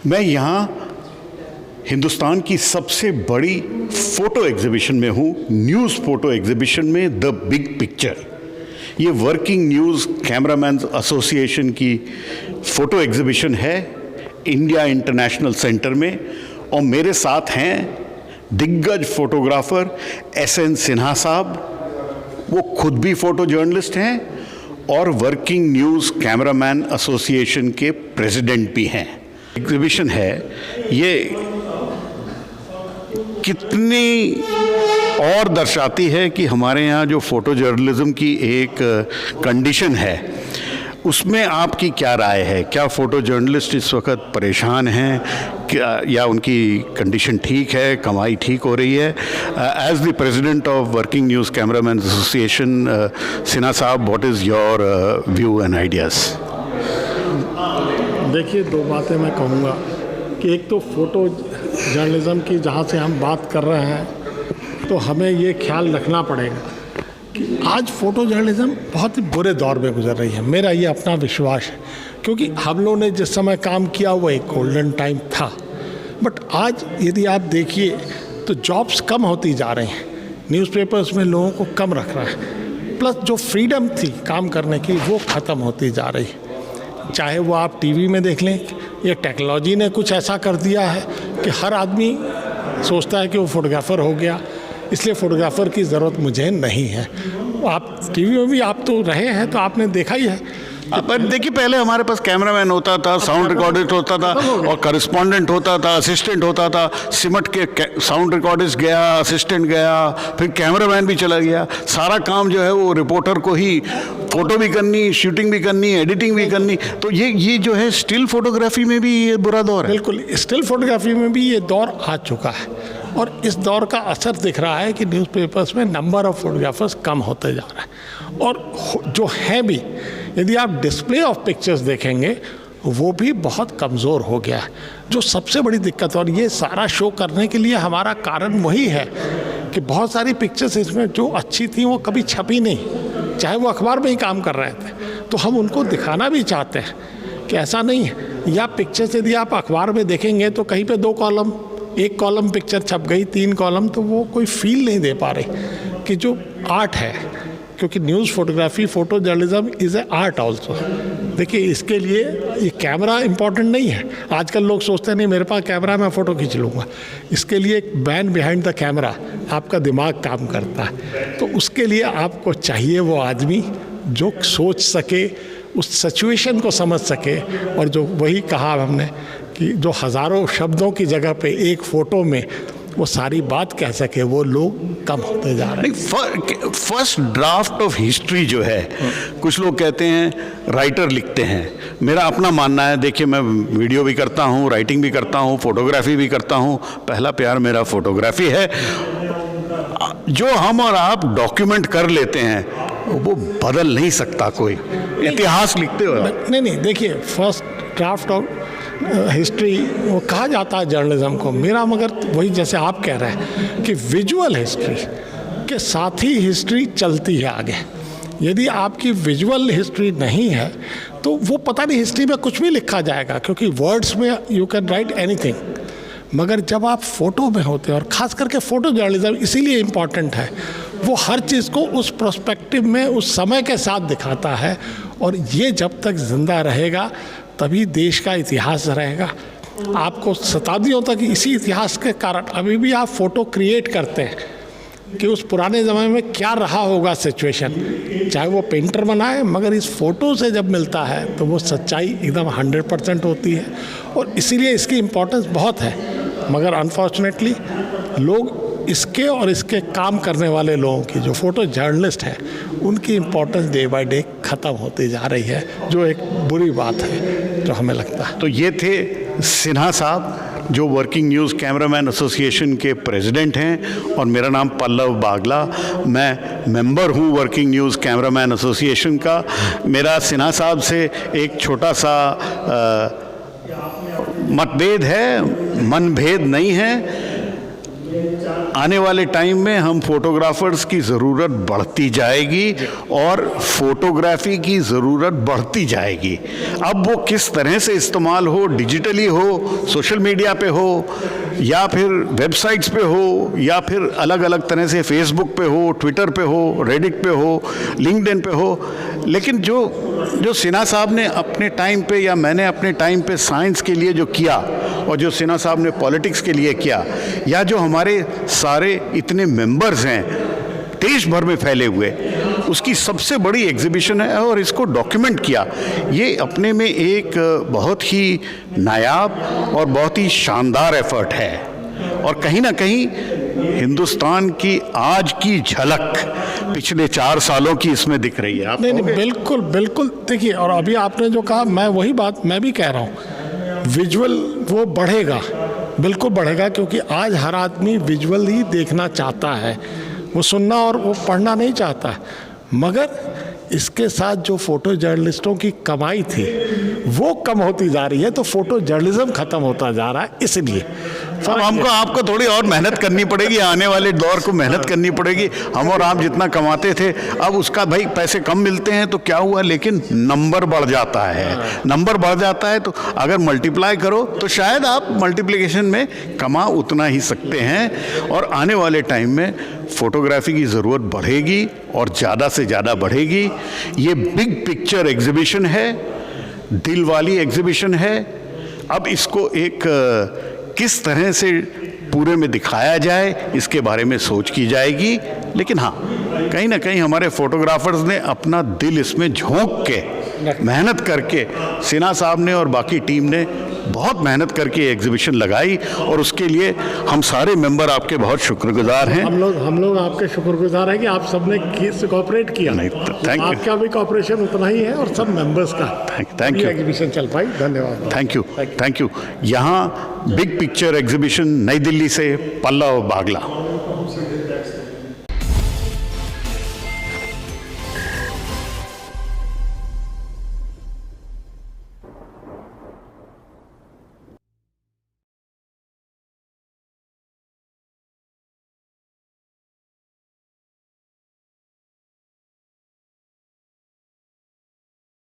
मैं यहाँ हिंदुस्तान की सबसे बड़ी फ़ोटो एग्जीबिशन में हूँ, न्यूज़ फ़ोटो एग्जीबिशन में द बिग पिक्चर। ये वर्किंग न्यूज़ कैमरामैन एसोसिएशन की फ़ोटो एग्जीबिशन है इंडिया इंटरनेशनल सेंटर में, और मेरे साथ हैं दिग्गज फोटोग्राफर SN सिन्हा साहब। वो खुद भी फ़ोटो जर्नलिस्ट हैं और वर्किंग न्यूज़ कैमरामैन एसोसिएशन के प्रेसिडेंट भी हैं। एग्जीबिशन है ये कितनी और दर्शाती है कि हमारे यहाँ जो फ़ोटो जर्नलिज़्म की एक कंडीशन है उसमें आपकी क्या राय है? क्या फ़ोटो जर्नलिस्ट इस वक्त परेशान हैं क्या, या उनकी कंडीशन ठीक है, कमाई ठीक हो रही है? As the president of working news cameraman association, Sinha साहब, what is your view and ideas? देखिए, दो बातें मैं कहूँगा कि एक तो फ़ोटो जर्नलिज़्म की जहाँ से हम बात कर रहे हैं तो हमें ये ख्याल रखना पड़ेगा कि आज फ़ोटो जर्नलिज़्म बहुत ही बुरे दौर में गुजर रही है। मेरा ये अपना विश्वास है, क्योंकि हम लोगों ने जिस समय काम किया वो एक गोल्डन टाइम था, बट आज यदि आप देखिए तो जॉब्स कम होती जा रही हैं, न्यूज़पेपर्स में लोगों को कम रख रहा है, प्लस जो फ्रीडम थी काम करने की वो ख़त्म होती जा रही है। चाहे वो आप टीवी में देख लें, ये टेक्नोलॉजी ने कुछ ऐसा कर दिया है कि हर आदमी सोचता है कि वो फोटोग्राफ़र हो गया, इसलिए फ़ोटोग्राफ़र की ज़रूरत मुझे नहीं है। आप टीवी में भी आप तो रहे हैं तो आपने देखा ही है। पर देखिए, पहले हमारे पास कैमरामैन होता था, साउंड रिकॉर्डिस्ट होता था और करस्पॉन्डेंट होता था, असिस्टेंट होता था। सिमट के साउंड रिकॉर्डिस्ट गया, असिस्टेंट गया, फिर कैमरामैन भी चला गया। सारा काम जो है वो रिपोर्टर को ही, फ़ोटो भी करनी, शूटिंग भी करनी, एडिटिंग भी करनी। तो ये जो है स्टिल फोटोग्राफी में भी ये बुरा दौर है। बिल्कुल, स्टिल फोटोग्राफी में भी ये दौर आ चुका है, और इस दौर का असर दिख रहा है कि न्यूज़पेपर्स में नंबर ऑफ़ फोटोग्राफर्स कम होते जा रहा है, और जो है भी, यदि आप डिस्प्ले ऑफ पिक्चर्स देखेंगे वो भी बहुत कमज़ोर हो गया है, जो सबसे बड़ी दिक्कत। और ये सारा शो करने के लिए हमारा कारण वही है कि बहुत सारी पिक्चर्स इसमें जो अच्छी थी वो कभी छपी नहीं, चाहे वो अखबार में ही काम कर रहे थे, तो हम उनको दिखाना भी चाहते हैं कि ऐसा नहीं है। या पिक्चर्स यदि आप अखबार में देखेंगे तो कहीं पे 2 कॉलम, 1 कॉलम पिक्चर छप गई, 3 कॉलम, तो वो कोई फील नहीं दे पा रही कि जो आर्ट है, क्योंकि news photography, photo journalism is a art also. देखिए, इसके लिए ये कैमरा इम्पॉर्टेंट नहीं है। आजकल लोग सोचते हैं नहीं मेरे पास कैमरा है, मैं फ़ोटो खींच लूँगा। इसके लिए एक मैन बिहाइंड द कैमरा, आपका दिमाग काम करता है। तो उसके लिए आपको चाहिए वो आदमी जो सोच सके, उस सिचुएशन को समझ सके, और जो वही कहा हमने कि जो हज़ारों शब्दों की जगह पे एक फ़ोटो में वो सारी बात कह सके, वो लोग कम होते जा रहे हैं। फर्स्ट ड्राफ्ट ऑफ हिस्ट्री जो है, कुछ लोग कहते हैं राइटर लिखते हैं। मेरा अपना मानना है, देखिए मैं वीडियो भी करता हूँ, राइटिंग भी करता हूँ, फोटोग्राफी भी करता हूँ। पहला प्यार मेरा फोटोग्राफी है। जो हम और आप डॉक्यूमेंट कर लेते हैं वो बदल नहीं सकता कोई, इतिहास लिखते हो। नहीं, देखिए, फर्स्ट ड्राफ्ट ऑफ हिस्ट्री वो कहा जाता है जर्नलिज्म को। मेरा मगर वही, जैसे आप कह रहे हैं कि विजुअल हिस्ट्री के साथ ही हिस्ट्री चलती है आगे। यदि आपकी विजुअल हिस्ट्री नहीं है तो वो पता नहीं, हिस्ट्री में कुछ भी लिखा जाएगा, क्योंकि वर्ड्स में यू कैन राइट एनीथिंग, मगर जब आप फ़ोटो में होते हैं, और ख़ास करके फ़ोटो जर्नलिज्म इसीलिए इम्पॉर्टेंट है, वो हर चीज़ को उस पर्सपेक्टिव में, उस समय के साथ दिखाता है, और ये जब तक ज़िंदा रहेगा तभी देश का इतिहास रहेगा। आपको शताब्दियों तक इसी इतिहास के कारण अभी भी आप फ़ोटो क्रिएट करते हैं कि उस पुराने ज़माने में क्या रहा होगा सिचुएशन, चाहे वो पेंटर बनाए, मगर इस फ़ोटो से जब मिलता है तो वो सच्चाई एकदम 100% होती है, और इसीलिए इसकी इम्पोर्टेंस बहुत है। मगर अनफॉर्चुनेटली लोग इसके और इसके काम करने वाले लोगों की, जो फ़ोटो जर्नलिस्ट हैं, उनकी इम्पोर्टेंस डे बाय डे ख़त्म होती जा रही है, जो एक बुरी बात है, जो हमें लगता है। तो ये थे सिन्हा साहब, जो वर्किंग न्यूज़ कैमरामैन एसोसिएशन के प्रेसिडेंट हैं, और मेरा नाम पल्लव बागला, मैं मेंबर हूँ वर्किंग न्यूज़ कैमरामैन एसोसिएशन का। मेरा सिन्हा साहब से एक छोटा सा मतभेद है, मनभेद नहीं है। आने वाले टाइम में हम फोटोग्राफर्स की ज़रूरत बढ़ती जाएगी और फोटोग्राफी की ज़रूरत बढ़ती जाएगी। अब वो किस तरह से इस्तेमाल हो, डिजिटली हो, सोशल मीडिया पे हो, या फिर वेबसाइट्स पे हो, या फिर अलग अलग तरह से फेसबुक पे हो, ट्विटर पे हो, रेडिट पे हो, लिंक्डइन पे हो, लेकिन जो सिन्हा साहब ने अपने टाइम पे या मैंने अपने टाइम पे साइंस के लिए जो किया और जो सिन्हा साहब ने पॉलिटिक्स के लिए किया, या जो हमारे सारे इतने मेंबर्स हैं देश भर में फैले हुए, उसकी सबसे बड़ी एग्जीबिशन है और इसको डॉक्यूमेंट किया, ये अपने में एक बहुत ही नायाब और बहुत ही शानदार एफर्ट है। और कहीं ना कहीं हिंदुस्तान की आज की झलक पिछले 4 सालों की इसमें दिख रही है। आप नहीं, बिल्कुल बिल्कुल। देखिए, और अभी आपने जो कहा, मैं वही बात मैं भी कह रहा हूँ, विजुअल वो बढ़ेगा, बिल्कुल बढ़ेगा, क्योंकि आज हर आदमी विजुअल ही देखना चाहता है, वो सुनना और वो पढ़ना नहीं चाहता है। मगर इसके साथ जो फोटो जर्नलिस्टों की कमाई थी वो कम होती जा रही है, तो फोटो जर्नलिज्म खत्म होता जा रहा है। इसलिए अब आपको थोड़ी और मेहनत करनी पड़ेगी, आने वाले दौर को मेहनत करनी पड़ेगी। हम और आप जितना कमाते थे, अब उसका भाई पैसे कम मिलते हैं तो क्या हुआ, लेकिन नंबर बढ़ जाता है। नंबर बढ़ जाता है तो अगर मल्टीप्लाई करो तो शायद आप मल्टीप्लिकेशन में कमा उतना ही सकते हैं। और आने वाले टाइम में फोटोग्राफी की ज़रूरत बढ़ेगी और ज़्यादा से ज़्यादा बढ़ेगी। ये बिग पिक्चर एग्जीबिशन है, दिल वाली एग्जीबिशन है। अब इसको एक किस तरह से पूरे में दिखाया जाए, इसके बारे में सोच की जाएगी। लेकिन हाँ, कहीं ना कहीं हमारे फोटोग्राफर्स ने अपना दिल इसमें झोंक के मेहनत करके, सिन्हा साहब ने और बाकी टीम ने बहुत मेहनत करके एग्जीबिशन लगाई, और उसके लिए हम सारे मेंबर आपके बहुत शुक्रगुजार हैं। हम लोग आपके शुक्रगुजार हैं कि आप सबने कोऑपरेट किया। नहीं, थैंक यू। आपका भी कोऑपरेशन उतना ही है और सब मेंबर्स का। Thank you. एग्जीबिशन चल पाई, धन्यवाद। Thank you. यहाँ बिग पिक्चर एग्जीबिशन, नई दिल्ली से पल्लव बागला।